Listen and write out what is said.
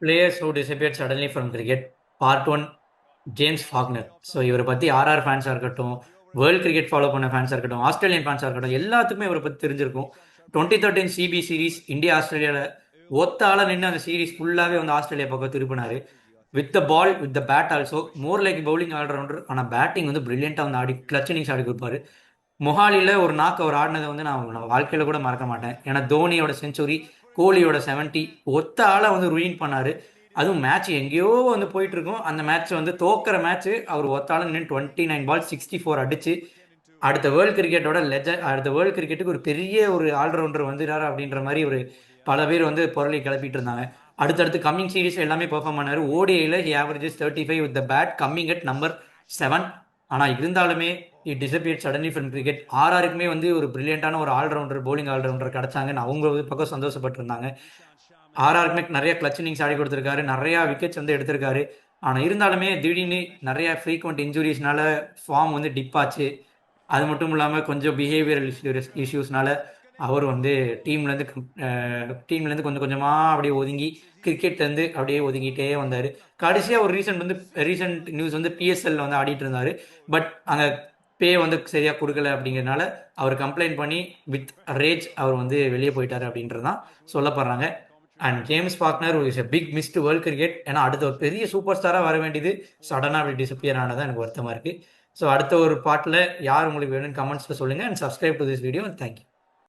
Players who disappeared suddenly from cricket, Part 1, James Faulkner. So இவரை பற்றி ஃபேன்ஸாக இருக்கட்டும், world cricket follow பண்ண ஃபேன்ஸாக இருக்கட்டும், ஆஸ்திரேலியன் ஃபேன்ஸாக இருக்கட்டும், எல்லாத்துக்குமே இவரை பற்றி தெரிஞ்சிருக்கும். 2013 சிபி சீரீஸ் இந்தியா ஆஸ்திரேலியாவில் ஒத்த ஆள நின்று அந்த சீரீஸ் ஃபுல்லாகவே வந்து ஆஸ்திரேலியா பக்கம் திருப்பினாரு. With the ball, with the bat also, more like bowling all rounder. ஆனால் பேட்டிங் வந்து பிரில்லியண்ட்டாக வந்து ஆடி கிளச் இன்னிங்ஸ் ஆடி கொடுப்பாரு. மொஹாலியில் ஒரு நாக்கு அவர் ஆடினதை வந்து நான் வாழ்க்கையில் கூட மறக்க மாட்டேன். ஏன்னா தோனியோட செஞ்சுரி, கோலியோட 70 ஒத்த ஆளை வந்து ruin பண்ணாரு. அதுவும் மேட்ச் எங்கேயோ வந்து போயிட்டு இருக்கும். அந்த மேட்ச் வந்து தோக்கிற மேட்ச் அவர் ஒத்தாள நின்று 29 பால் 64 அடிச்சு அடுத்த வேர்ல்டு கிரிக்கெட்டோட அடுத்த வேர்ல்டு கிரிக்கெட்டுக்கு ஒரு பெரிய ஒரு ஆல்ரவுண்டர் வந்துடாரு அப்படின்ற மாதிரி ஒரு பல பேர் வந்து பொருளை கிளப்பிட்டு இருந்தாங்க. அடுத்தடுத்து கம்மிங் சீரீஸ் எல்லாமே பெர்ஃபார்ம் பண்ணாரு. ஓடிஐல he averages 35 with the bat, coming at number 7. ஆனால் இருந்தாலுமே it disappeared suddenly from cricket. ஆர்ஆருக்குமே வந்து ஒரு பிரில்லியண்டான ஒரு ஆல்ரவுண்டர், பவுலிங் ஆல்ரவுண்டர் கிடைச்சாங்கன்னு அவங்க ஒரு பக்கம் சந்தோஷப்பட்டிருந்தாங்க. ஆர்ஆருக்குமே நிறைய கிளச் இன்னிங்ஸ் ஆடி கொடுத்துருக்காரு, நிறையா விக்கெட்ஸ் வந்து எடுத்திருக்காரு. ஆனால் இருந்தாலுமே திடீர்னு நிறைய ஃப்ரீக்வெண்ட் இன்ஜுரிஸ்னால ஃபார்ம் வந்து டிப் ஆச்சு. அது மட்டும் இல்லாமல் கொஞ்சம் பிஹேவியரல் இஷ்யூஸ்னால அவர் வந்து டீம்லேருந்து கொஞ்சம் கொஞ்சமாக அப்படியே ஒதுங்கி கிரிக்கெட்லேருந்து அப்படியே ஒதுங்கிட்டே வந்தார். கடைசியாக ஒரு ரீசெண்ட் நியூஸ் வந்து பிஎஸ்எல்ல வந்து ஆடிட்டு இருந்தார். பட் அங்கே பே வந்து சரியாக கொடுக்கல அப்படிங்கிறதுனால அவர் கம்ப்ளைண்ட் பண்ணி வித் ரேஜ் அவர் வந்து வெளியே போயிட்டார் அப்படின்றது தான் சொல்லப்படுறாங்க. And James Faulkner is a big miss to world cricket. ஏன்னா அடுத்த ஒரு பெரிய சூப்பர் ஸ்டாராக வர வேண்டியது சடனாக அப்படி டிசப்பியர் ஆனதான் எனக்கு வருத்தமாக இருக்குது. ஸோ அடுத்த ஒரு பாட்டில் யார் உங்களுக்கு வேணும்னு கமெண்ட்ஸில் சொல்லுங்கள். And subscribe to this video. Thank you.